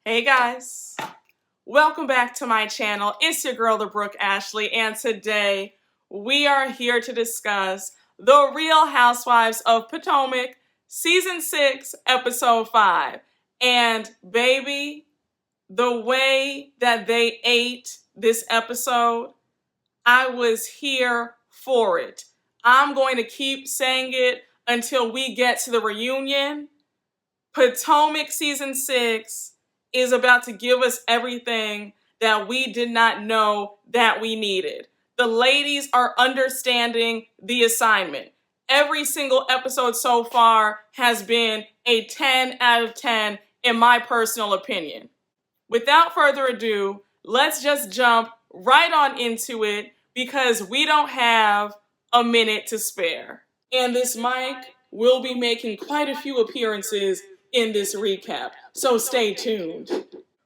Hey guys, welcome back to my channel. It's your girl, the Brooke Ashley, and today we are here to discuss The Real Housewives of Potomac, Season 6, Episode 5. And baby, the way that they ate this episode, I was here for it. I'm going to keep saying it until we get to the reunion. Potomac Season 6 is about to give us everything that we did not know that we needed. The ladies are understanding the assignment. Every single episode so far has been a 10 out of 10 in my personal opinion. Without further ado, let's just jump right on into it because we don't have a minute to spare. And this mic will be making quite a few appearances in this recap, so stay tuned.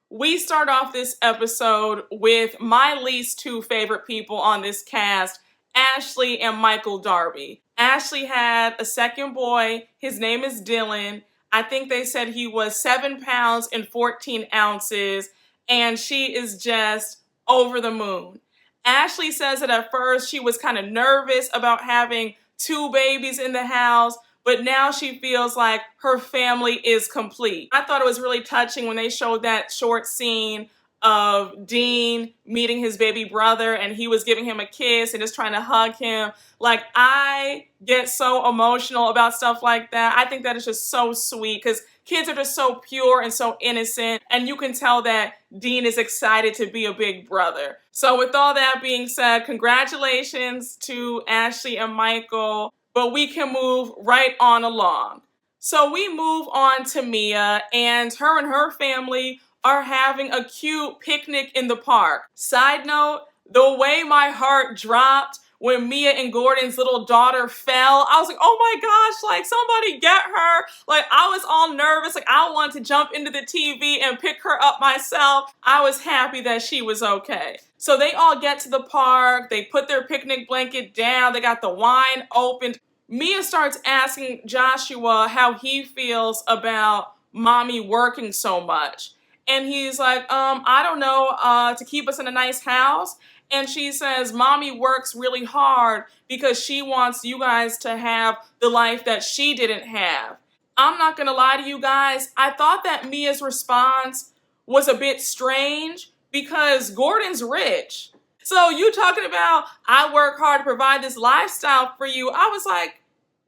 We start off this episode with my least two favorite people on this cast, Ashley and Michael Darby. Ashley had a second boy. His name is Dylan. I think they said he was 7 pounds and 14 ounces, and she is just over the moon. Ashley says that at first she was kind of nervous about having 2 babies in the house, but now she feels like her family is complete. I thought it was really touching when they showed that short scene of Dean meeting his baby brother and he was giving him a kiss and just trying to hug him. Like, I get so emotional about stuff like that. I think that is just so sweet because kids are just so pure and so innocent, and you can tell that Dean is excited to be a big brother. So with all that being said, congratulations to Ashley and Michael. But we can move right on along. So we move on to Mia, and her family are having a cute picnic in the park. Side note, the way my heart dropped when Mia and Gordon's little daughter fell, I was like, oh my gosh, like somebody get her. Like I was all nervous, like I wanted to jump into the TV and pick her up myself. I was happy that she was okay. So they all get to the park, they put their picnic blanket down, they got the wine opened. Mia starts asking Joshua how he feels about mommy working so much. And he's like, I don't know, to keep us in a nice house. And she says, mommy works really hard because she wants you guys to have the life that she didn't have. I'm not gonna lie to you guys, I thought that Mia's response was a bit strange because Gordon's rich. So you talking about, I work hard to provide this lifestyle for you. I was like,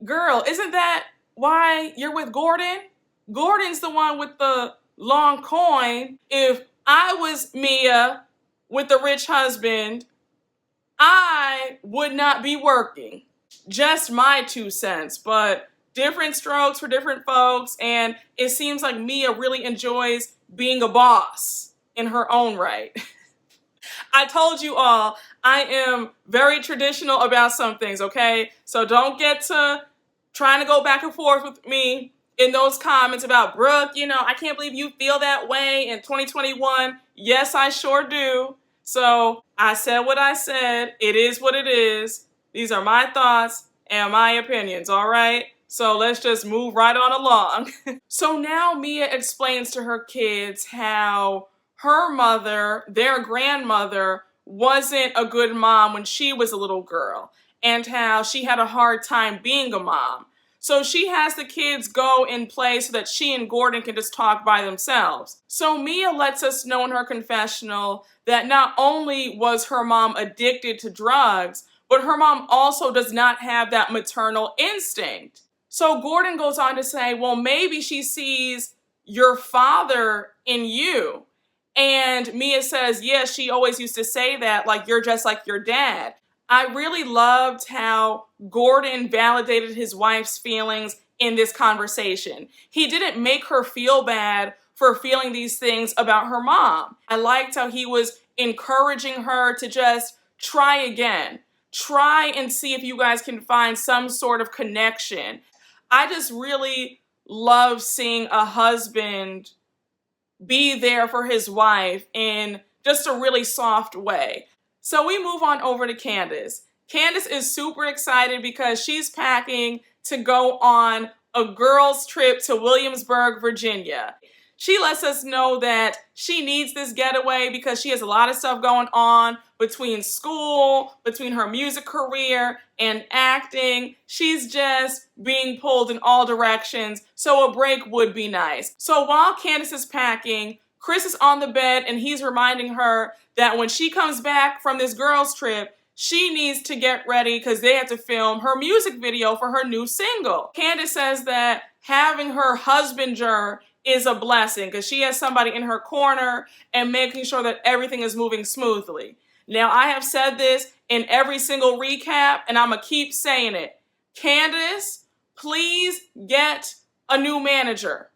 girl, isn't that why you're with Gordon? Gordon's the one with the long coin. If I was Mia with the rich husband, I would not be working. Just my 2 cents, but different strokes for different folks. And it seems like Mia really enjoys being a boss in her own right. I told you all, I am very traditional about some things, okay? So don't get to trying to go back and forth with me in those comments about, Brooke, you know, I can't believe you feel that way in 2021. Yes, I sure do. So I said what I said. It is what it is. These are my thoughts and my opinions, all right? So let's just move right on along. So now Mia explains to her kids how her mother, their grandmother, wasn't a good mom when she was a little girl and how she had a hard time being a mom. So she has the kids go and play so that she and Gordon can just talk by themselves. So Mia lets us know in her confessional that not only was her mom addicted to drugs, but her mom also does not have that maternal instinct. So Gordon goes on to say, well, maybe she sees your father in you. And Mia says, yes, she always used to say that, like, you're just like your dad. I really loved how Gordon validated his wife's feelings in this conversation. He didn't make her feel bad for feeling these things about her mom. I liked how he was encouraging her to just try again. Try and see if you guys can find some sort of connection. I just really love seeing a husband be there for his wife in just a really soft way. So we move on over to Candace. Candace is super excited because she's packing to go on a girls' trip to Williamsburg, Virginia. She lets us know that she needs this getaway because she has a lot of stuff going on between school, between her music career and acting. She's just being pulled in all directions, so a break would be nice. So while Candace is packing, Chris is on the bed and he's reminding her that when she comes back from this girls' trip, she needs to get ready because they have to film her music video for her new single. Candace says that having her husbander is a blessing because she has somebody in her corner and making sure that everything is moving smoothly. Now, I have said this in every single recap, and I'm going to keep saying it. Candace, please get a new manager.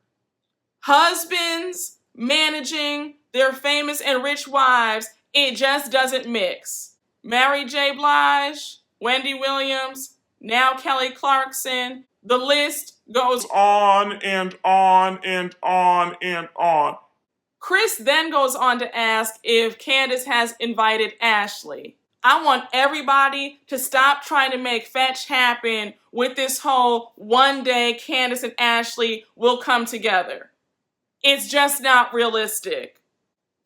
Husbands managing their famous and rich wives, it just doesn't mix. Mary J. Blige, Wendy Williams, now Kelly Clarkson. The list goes on and on and on and on. Chris then goes on to ask if Candace has invited Ashley. I want everybody to stop trying to make fetch happen with this whole one day Candace and Ashley will come together. It's just not realistic.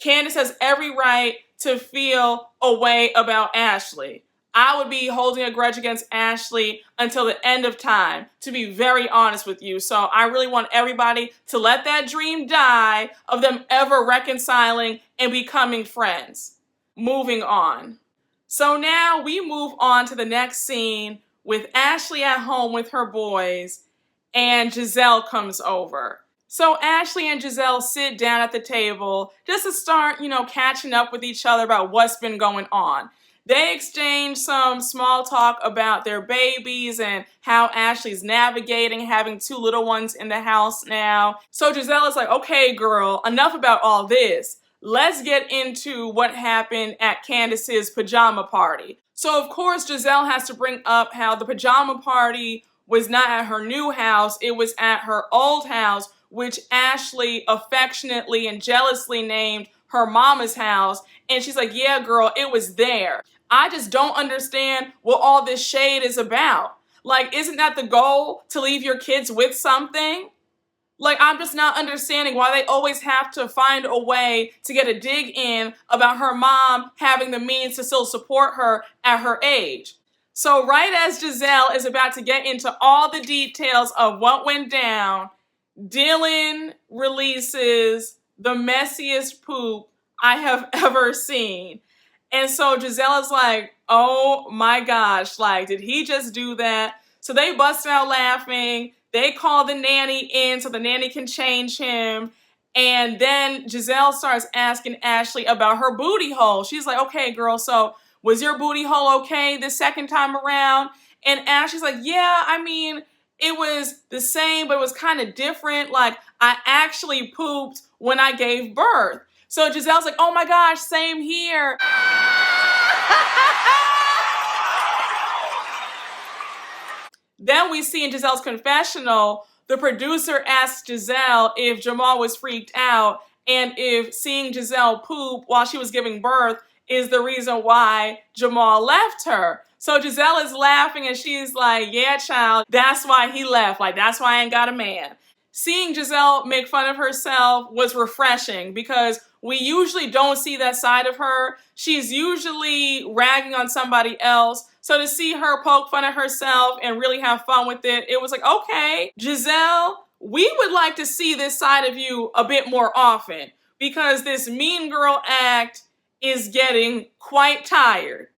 Candace has every right to feel a way about Ashley. I would be holding a grudge against Ashley until the end of time, to be very honest with you. So I really want everybody to let that dream die of them ever reconciling and becoming friends. Moving on. So now we move on to the next scene with Ashley at home with her boys, and Gizelle comes over. So Ashley and Gizelle sit down at the table just to start, catching up with each other about what's been going on. They exchange some small talk about their babies and how Ashley's navigating having 2 little ones in the house now. So Gizelle is like, okay, girl, enough about all this. Let's get into what happened at Candace's pajama party. So of course, Gizelle has to bring up how the pajama party was not at her new house. It was at her old house, which Ashley affectionately and jealously named her mama's house. And she's like, yeah, girl, it was there. I just don't understand what all this shade is about. Like, isn't that the goal, to leave your kids with something? Like, I'm just not understanding why they always have to find a way to get a dig in about her mom having the means to still support her at her age. So right as Gizelle is about to get into all the details of what went down, Dylan releases the messiest poop I have ever seen. And so Gizelle is like, oh my gosh, like, did he just do that? So they bust out laughing. They call the nanny in so the nanny can change him. And then Gizelle starts asking Ashley about her booty hole. She's like, okay, girl, so was your booty hole okay this second time around? And Ashley's like, yeah, I mean, it was the same, but it was kind of different. Like, I actually pooped when I gave birth. So Giselle's like, oh my gosh, same here. Then we see in Giselle's confessional, the producer asked Gizelle if Jamal was freaked out and if seeing Gizelle poop while she was giving birth is the reason why Jamal left her. So Gizelle is laughing and she's like, yeah, child, that's why he left. Like, that's why I ain't got a man. Seeing Gizelle make fun of herself was refreshing because we usually don't see that side of her. She's usually ragging on somebody else. So to see her poke fun at herself and really have fun with it, it was like, okay, Gizelle, we would like to see this side of you a bit more often because this mean girl act is getting quite tired.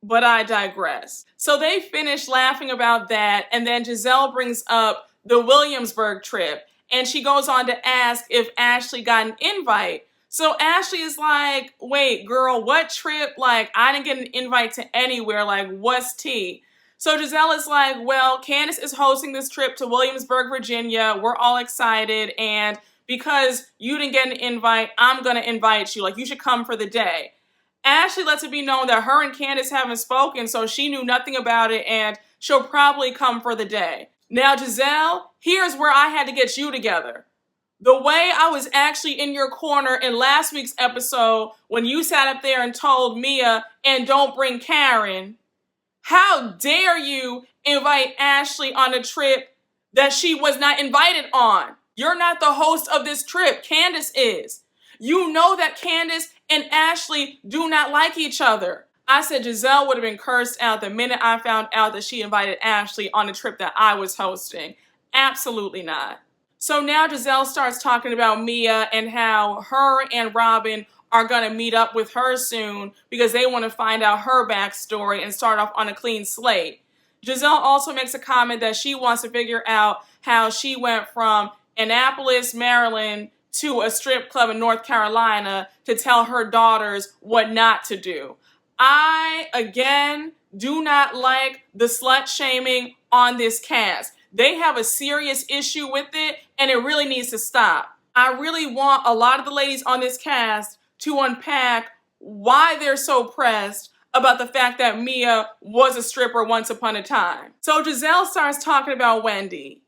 But I digress. So they finish laughing about that, and then Gizelle brings up the Williamsburg trip, and she goes on to ask if Ashley got an invite. So Ashley is like, wait, girl, what trip? Like, I didn't get an invite to anywhere. Like, what's tea? So Gizelle is like, well, Candace is hosting this trip to Williamsburg, Virginia. We're all excited, and because you didn't get an invite, I'm going to invite you. Like, you should come for the day. Ashley lets it be known that her and Candace haven't spoken, so she knew nothing about it, and she'll probably come for the day. Now, Gizelle, here's where I had to get you together. The way I was actually in your corner in last week's episode when you sat up there and told Mia, and don't bring Karen, how dare you invite Ashley on a trip that she was not invited on? You're not the host of this trip. Candace is. You know that Candace and Ashley do not like each other. I said Gizelle would have been cursed out the minute I found out that she invited Ashley on the trip that I was hosting. Absolutely not. So now Gizelle starts talking about Mia and how her and Robyn are going to meet up with her soon because they want to find out her backstory and start off on a clean slate. Gizelle also makes a comment that she wants to figure out how she went from Annapolis, Maryland, to a strip club in North Carolina to tell her daughters what not to do. I, again, do not like the slut shaming on this cast. They have a serious issue with it, and it really needs to stop. I really want a lot of the ladies on this cast to unpack why they're so pressed about the fact that Mia was a stripper once upon a time. So Gizelle starts talking about Wendy,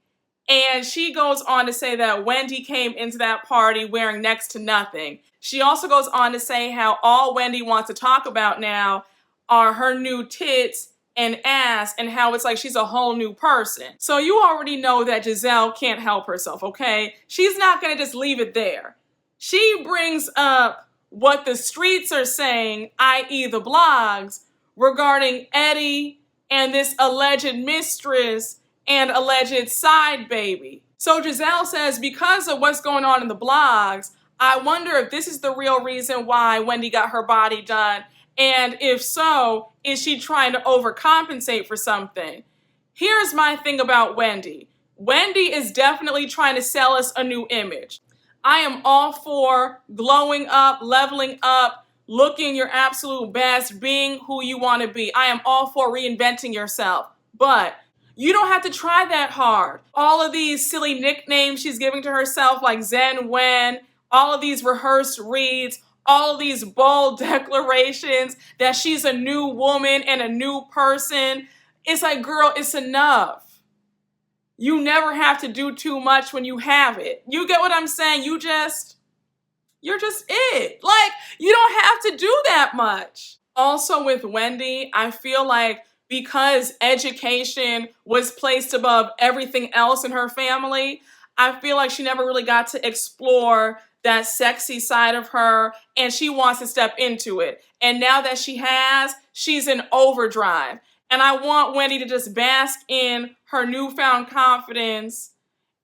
and she goes on to say that Wendy came into that party wearing next to nothing. She also goes on to say how all Wendy wants to talk about now are her new tits and ass and how it's like she's a whole new person. So you already know that Gizelle can't help herself, okay? She's not going to just leave it there. She brings up what the streets are saying, i.e. the blogs, regarding Eddie and this alleged mistress and alleged side baby. So Gizelle says, because of what's going on in the blogs, I wonder if this is the real reason why Wendy got her body done. And if so, is she trying to overcompensate for something? Here's my thing about Wendy. Wendy is definitely trying to sell us a new image. I am all for glowing up, leveling up, looking your absolute best, being who you want to be. I am all for reinventing yourself. But you don't have to try that hard. All of these silly nicknames she's giving to herself like Zen Wen, all of these rehearsed reads, all of these bold declarations that she's a new woman and a new person. It's like, girl, it's enough. You never have to do too much when you have it. You get what I'm saying? You're just it. Like, you don't have to do that much. Also with Wendy, I feel like because education was placed above everything else in her family, I feel like she never really got to explore that sexy side of her, and she wants to step into it. And now that she has, she's in overdrive. And I want Wendy to just bask in her newfound confidence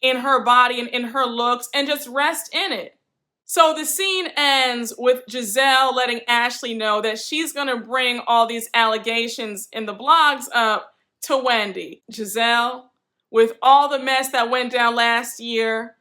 in her body and in her looks and just rest in it. So the scene ends with Gizelle letting Ashley know that she's going to bring all these allegations in the blogs up to Wendy. Gizelle, with all the mess that went down last year,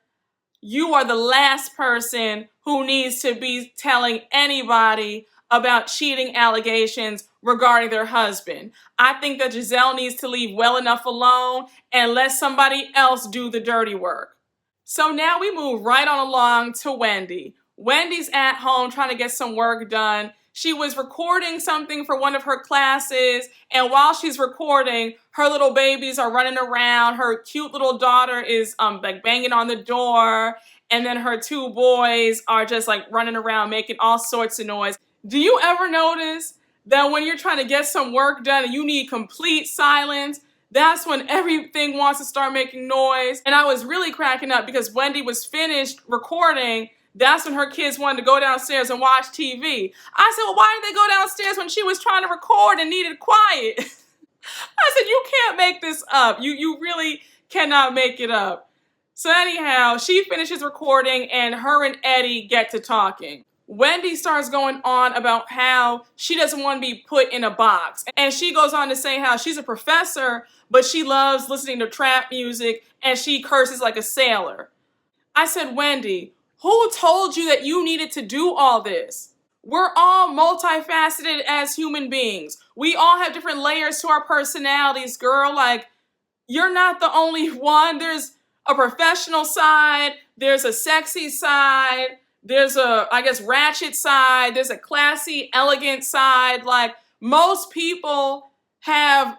you are the last person who needs to be telling anybody about cheating allegations regarding their husband. I think that Gizelle needs to leave well enough alone and let somebody else do the dirty work. So now we move right on along to Wendy. Wendy's at home trying to get some work done. She was recording something for one of her classes, and while she's recording, her little babies are running around. Her cute little daughter is like banging on the door, and then her two boys are just like running around making all sorts of noise. Do you ever notice that when you're trying to get some work done and you need complete silence, that's when everything wants to start making noise? And I was really cracking up because Wendy was finished recording. That's when her kids wanted to go downstairs and watch TV. I said, well, why did they go downstairs when she was trying to record and needed quiet? I said, you can't make this up. You really cannot make it up. So anyhow, she finishes recording and her and Eddie get to talking. Wendy starts going on about how she doesn't want to be put in a box. And she goes on to say how she's a professor, but she loves listening to trap music and she curses like a sailor. I said, Wendy, who told you that you needed to do all this? We're all multifaceted as human beings. We all have different layers to our personalities, girl. Like, you're not the only one. There's a professional side. There's a sexy side. There's a, I guess, ratchet side. There's a classy, elegant side. Like, most people have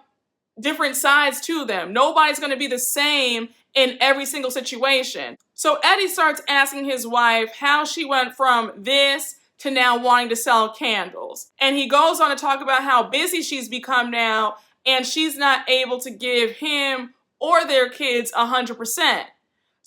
different sides to them. Nobody's going to be the same in every single situation. So Eddie starts asking his wife how she went from this to now wanting to sell candles. And he goes on to talk about how busy she's become now and she's not able to give him or their kids 100%.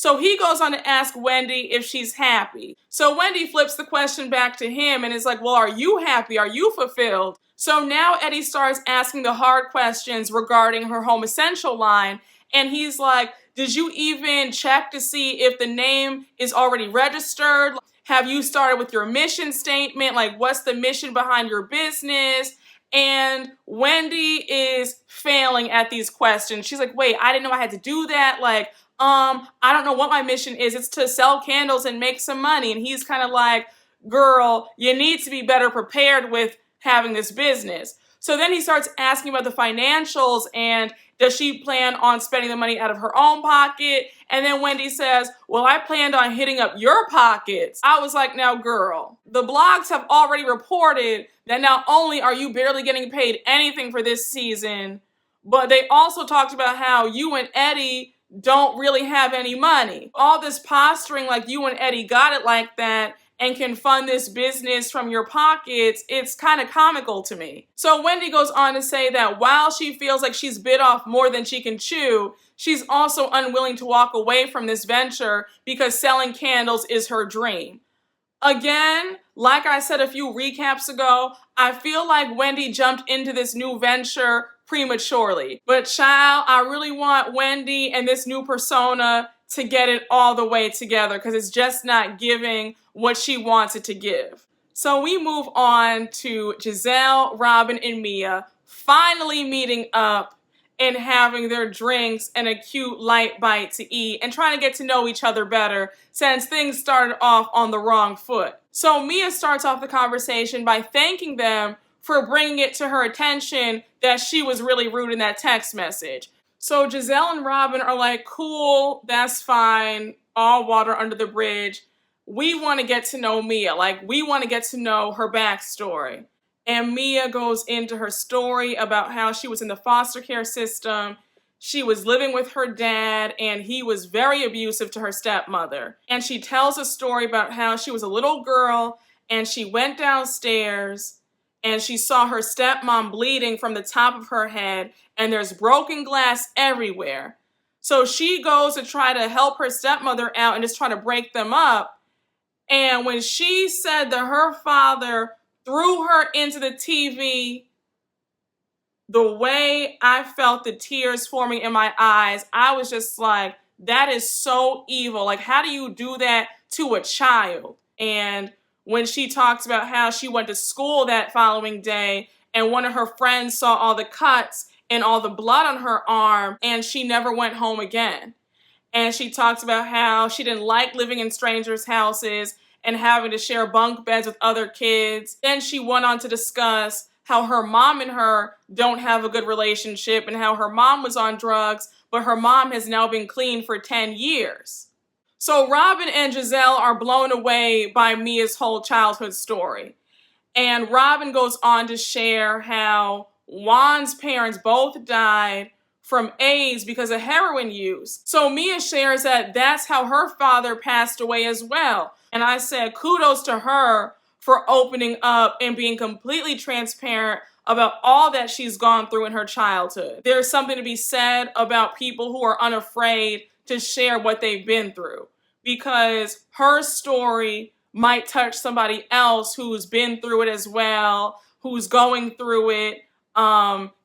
So he goes on to ask Wendy if she's happy. So Wendy flips the question back to him and is like, well, are you happy? Are you fulfilled? So now Eddie starts asking the hard questions regarding her Home Essential line. And he's like, did you even check to see if the name is already registered? Have you started with your mission statement? Like, what's the mission behind your business? And Wendy is failing at these questions. She's like, wait, I didn't know I had to do that. Like, I don't know what my mission is. It's to sell candles and make some money. And he's kind of like, girl, you need to be better prepared with having this business. So then he starts asking about the financials and does she plan on spending the money out of her own pocket? And then Wendy says, well, I planned on hitting up your pockets. I was like, now girl, the blogs have already reported that not only are you barely getting paid anything for this season, but they also talked about how you and Eddie don't really have any money. All this posturing like you and Eddie got it like that and can fund this business from your pockets, it's kind of comical to me. So Wendy goes on to say that while she feels like she's bit off more than she can chew, she's also unwilling to walk away from this venture because selling candles is her dream. Again, like I said a few recaps ago, I feel like Wendy jumped into this new venture prematurely. But child, I really want Wendy and this new persona to get it all the way together because it's just not giving what she wants it to give. So we move on to Gizelle, Robyn, and Mia finally meeting up and having their drinks and a cute light bite to eat and trying to get to know each other better since things started off on the wrong foot. So Mia starts off the conversation by thanking them for bringing it to her attention that she was really rude in that text message. So Gizelle and Robyn are like, cool, that's fine, all water under the bridge. We want to get to know Mia. Like, we want to get to know her backstory. And Mia goes into her story about how she was in the foster care system. She was living with her dad, and he was very abusive to her stepmother. And she tells a story about how she was a little girl, and she went downstairs, and she saw her stepmom bleeding from the top of her head, and there's broken glass everywhere. So she goes to try to help her stepmother out and just try to break them up. And when she said that her father threw her into the TV, the way I felt the tears forming in my eyes, I was just like, that is so evil. Like, how do you do that to a child? And when she talks about how she went to school that following day and one of her friends saw all the cuts and all the blood on her arm and she never went home again. And she talks about how she didn't like living in strangers' houses and having to share bunk beds with other kids. Then she went on to discuss how her mom and her don't have a good relationship and how her mom was on drugs, but her mom has now been clean for 10 years. So Robyn and Gizelle are blown away by Mia's whole childhood story. And Robyn goes on to share how Juan's parents both died from AIDS because of heroin use. So Mia shares that that's how her father passed away as well. And I said, kudos to her for opening up and being completely transparent about all that she's gone through in her childhood. There's something to be said about people who are unafraid to share what they've been through, because her story might touch somebody else who's been through it as well, who's going through it,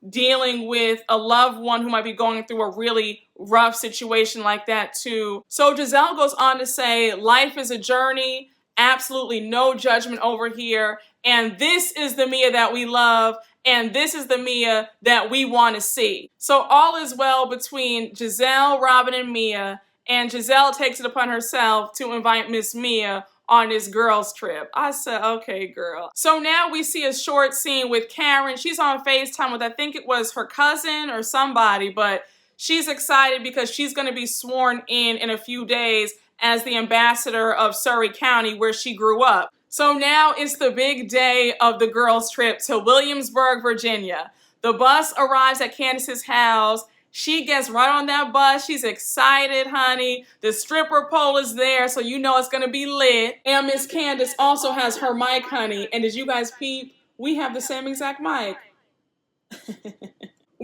dealing with a loved one who might be going through a really rough situation like that too. So Gizelle goes on to say, life is a journey, absolutely no judgment over here, and this is the Mia that we love, and this is the Mia that we want to see. So all is well between Gizelle, Robyn, and Mia, and Gizelle takes it upon herself to invite Miss Mia on this girls trip. I said, okay, girl. So now we see a short scene with Karen. She's on FaceTime with, I think it was her cousin or somebody, but she's excited because she's going to be sworn in a few days as the ambassador of Surrey County where she grew up. So now it's the big day of the girls trip to Williamsburg, Virginia. The bus arrives at Candace's house. She gets right on that bus. She's excited, honey. The stripper pole is there, so you know it's going to be lit. And Miss Candace also has her mic, honey. And did you guys peep? We have the same exact mic.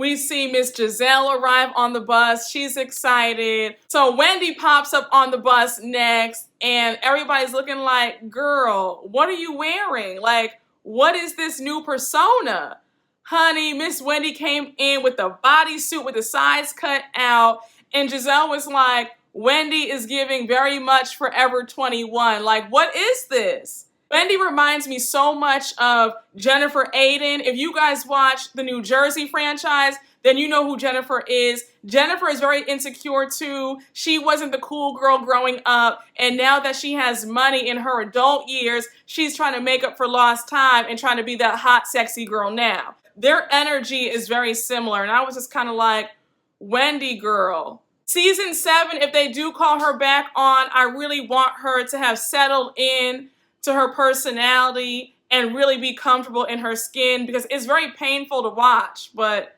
We see Miss Gizelle arrive on the bus. She's excited. So Wendy pops up on the bus next, and everybody's looking like, girl, what are you wearing? Like, what is this new persona? Honey, Miss Wendy came in with a bodysuit with the sides cut out, and Gizelle was like, Wendy is giving very much Forever 21. Like, what is this? Wendy reminds me so much of Jennifer Aiden. If you guys watch the New Jersey franchise, then you know who Jennifer is. Jennifer is very insecure too. She wasn't the cool girl growing up, and now that she has money in her adult years, she's trying to make up for lost time and trying to be that hot, sexy girl now. Their energy is very similar, and I was just kind of like, Wendy girl. Season 7, if they do call her back on, I really want her to have settled in to her personality and really be comfortable in her skin, because it's very painful to watch. But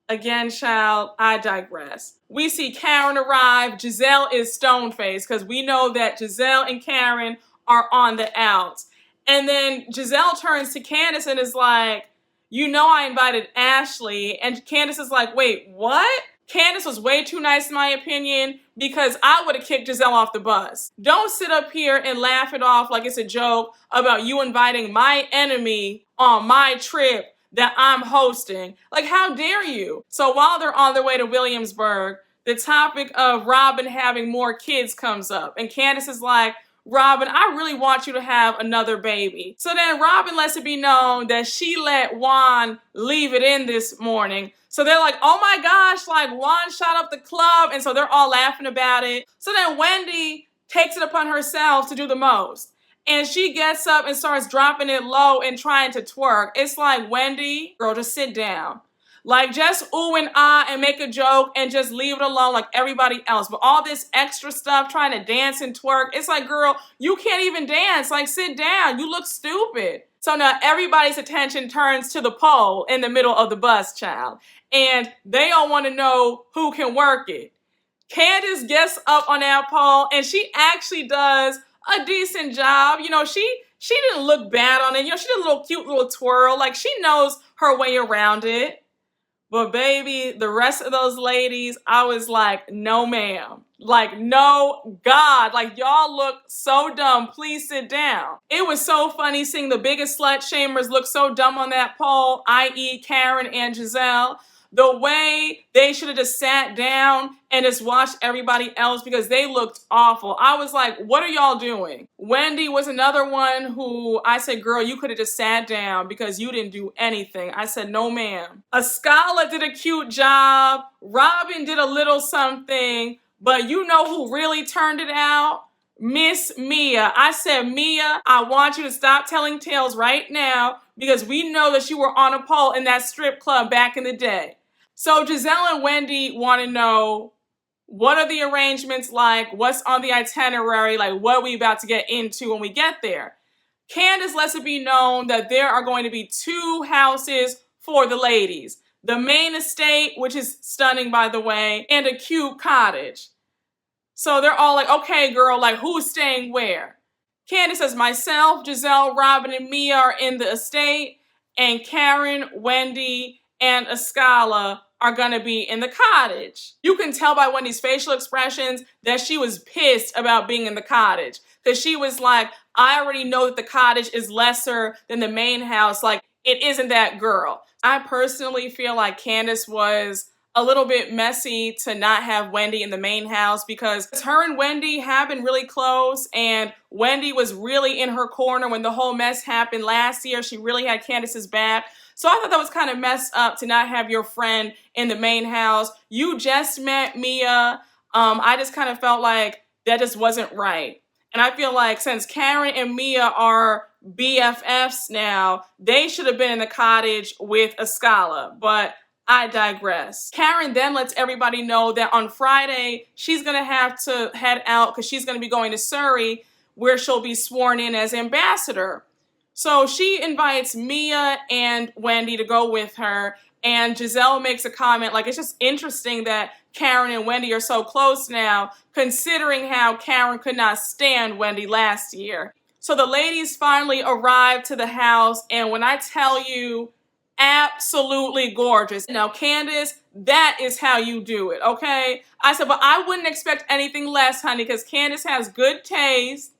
again, child, I digress. We see Karen arrive. Gizelle is stone-faced because we know that Gizelle and Karen are on the outs. And then Gizelle turns to Candace and is like, you know I invited Ashley. And Candace is like, wait, what? Candace was way too nice in my opinion, because I would have kicked Gizelle off the bus. Don't sit up here and laugh it off like it's a joke about you inviting my enemy on my trip that I'm hosting. Like, how dare you? So while they're on their way to Williamsburg, the topic of Robyn having more kids comes up. And Candace is like, Robyn, I really want you to have another baby. So then Robyn lets it be known that she let Juan leave it in this morning. So they're like, oh my gosh, like Juan shot up the club. And so they're all laughing about it. So then Wendy takes it upon herself to do the most. And she gets up and starts dropping it low and trying to twerk. It's like, Wendy, girl, just sit down. Like, just ooh and ah and make a joke and just leave it alone like everybody else. But all this extra stuff, trying to dance and twerk, it's like, girl, you can't even dance. Like, sit down. You look stupid. So now everybody's attention turns to the pole in the middle of the bus, child. And they all want to know who can work it. Candace gets up on that pole, and she actually does a decent job. You know, she didn't look bad on it. You know, she did a little cute little twirl. Like, she knows her way around it. But baby, the rest of those ladies, I was like, no ma'am. Like, no God. Like, y'all look so dumb. Please sit down. It was so funny seeing the biggest slut shamers look so dumb on that pole, i.e. Karen and Gizelle. The way they should have just sat down and just watched everybody else, because they looked awful. I was like, what are y'all doing? Wendy was another one who I said, girl, you could have just sat down because you didn't do anything. I said, no ma'am. Ascala did a cute job. Robyn did a little something. But you know who really turned it out? Miss Mia. I said, Mia, I want you to stop telling tales right now, because we know that you were on a pole in that strip club back in the day. So Gizelle and Wendy want to know, what are the arrangements like? What's on the itinerary? Like, what are we about to get into when we get there? Candace lets it be known that there are going to be 2 houses for the ladies. The main estate, which is stunning, by the way, and a cute cottage. So they're all like, okay, girl, like, who's staying where? Candace says, myself, Gizelle, Robyn, and Mia are in the estate, and Karen, Wendy, and Ascala are going to be in the cottage. You can tell by Wendy's facial expressions that she was pissed about being in the cottage, because she was like, I already know that the cottage is lesser than the main house. Like, it isn't that girl. I personally feel like Candace was a little bit messy to not have Wendy in the main house, because her and Wendy have been really close, and Wendy was really in her corner when the whole mess happened last year. She really had Candace's back. So I thought that was kind of messed up to not have your friend in the main house. You just met Mia. I just kind of felt like that just wasn't right. And I feel like since Karen and Mia are BFFs now, they should have been in the cottage with Ascala. But I digress. Karen then lets everybody know that on Friday, she's going to have to head out because she's going to be going to Surrey, where she'll be sworn in as ambassador. So she invites Mia and Wendy to go with her, and Gizelle makes a comment like, it's just interesting that Karen and Wendy are so close now, considering how Karen could not stand Wendy last year. So the ladies finally arrive to the house, and when I tell you, absolutely gorgeous. Now, Candace, that is how you do it, okay? I said, but I wouldn't expect anything less, honey, because Candace has good taste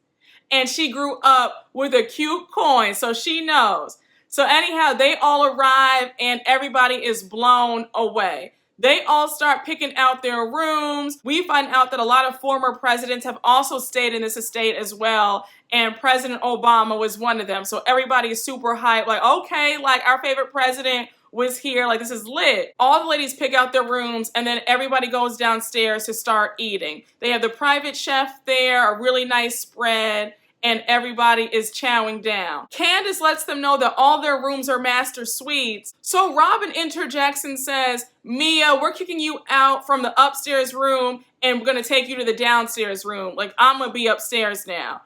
and she grew up with a cute coin, so she knows. So anyhow, they all arrive and everybody is blown away. They all start picking out their rooms. We find out that a lot of former presidents have also stayed in this estate as well, and President Obama was one of them. So everybody is super hyped, like, okay, like our favorite president was here, like this is lit. All the ladies pick out their rooms and then everybody goes downstairs to start eating. They have the private chef there, a really nice spread, and everybody is chowing down. Candace lets them know that all their rooms are master suites. So Robyn interjects and says, Mia, we're kicking you out from the upstairs room and we're gonna take you to the downstairs room. Like, I'm gonna be upstairs now.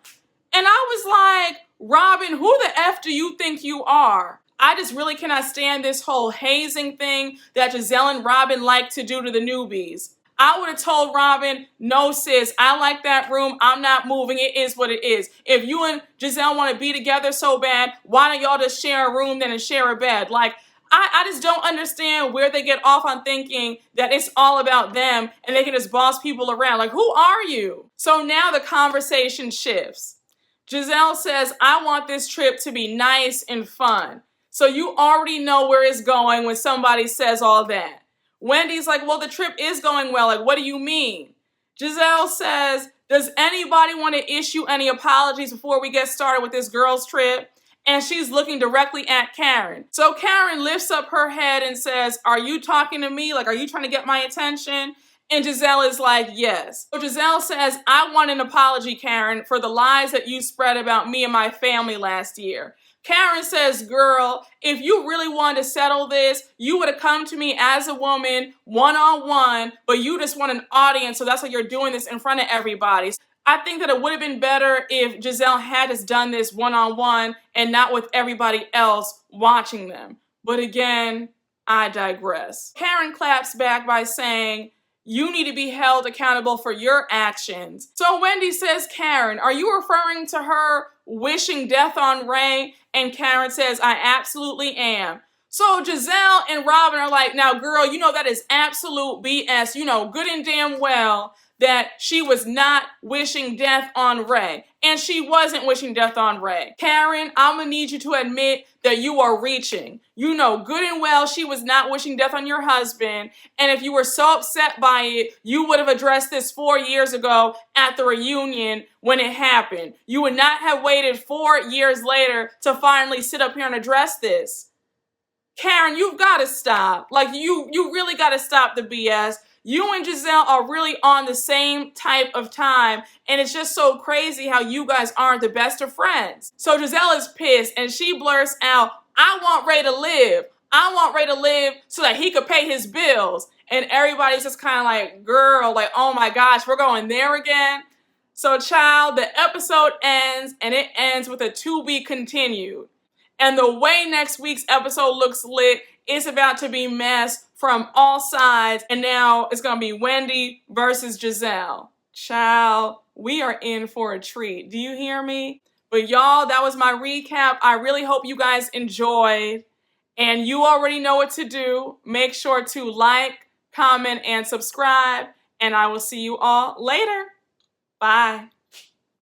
And I was like, Robyn, who the F do you think you are? I just really cannot stand this whole hazing thing that Gizelle and Robyn like to do to the newbies. I would have told Robyn, no sis, I like that room, I'm not moving, it is what it is. If you and Gizelle want to be together so bad, why don't y'all just share a room then and share a bed? Like, I just don't understand where they get off on thinking that it's all about them and they can just boss people around. Like, who are you? So now the conversation shifts. Gizelle says, I want this trip to be nice and fun. So you already know where it's going when somebody says all that. Wendy's like, well, the trip is going well. Like, what do you mean? Gizelle says, does anybody want to issue any apologies before we get started with this girls' trip? And she's looking directly at Karen. So Karen lifts up her head and says, are you talking to me? Like, are you trying to get my attention? And Gizelle is like, yes. So Gizelle says, I want an apology, Karen, for the lies that you spread about me and my family last year. Karen says, girl, if you really wanted to settle this, you would have come to me as a woman, one-on-one, but you just want an audience, so that's why you're doing this in front of everybody. I think that it would have been better if Gizelle had just done this one-on-one and not with everybody else watching them. But again, I digress. Karen claps back by saying, you need to be held accountable for your actions. So Wendy says, Karen, are you referring to her wishing death on Ray? And Karen says, I absolutely am. So Gizelle and Robyn are like, now girl, you know that is absolute BS. You know good and damn well that she was not wishing death on Ray. And she wasn't wishing death on Ray. Karen, I'm gonna need you to admit that you are reaching. You know good and well she was not wishing death on your husband. And if you were so upset by it, you would have addressed this 4 years ago at the reunion when it happened. You would not have waited 4 years later to finally sit up here and address this. Karen, you've got to stop. Like, you really got to stop the BS. You and Gizelle are really on the same type of time, and it's just so crazy how you guys aren't the best of friends. So Gizelle is pissed, and she blurts out, I want Ray to live. I want Ray to live so that he could pay his bills. And everybody's just kind of like, girl, like, oh my gosh, we're going there again? So child, the episode ends, and it ends with a to be continued. And the way next week's episode looks lit, it's about to be mess from all sides. And now it's going to be Wendy versus Gizelle. Child, we are in for a treat. Do you hear me? But y'all, that was my recap. I really hope you guys enjoyed. And you already know what to do. Make sure to like, comment, and subscribe. And I will see you all later. Bye.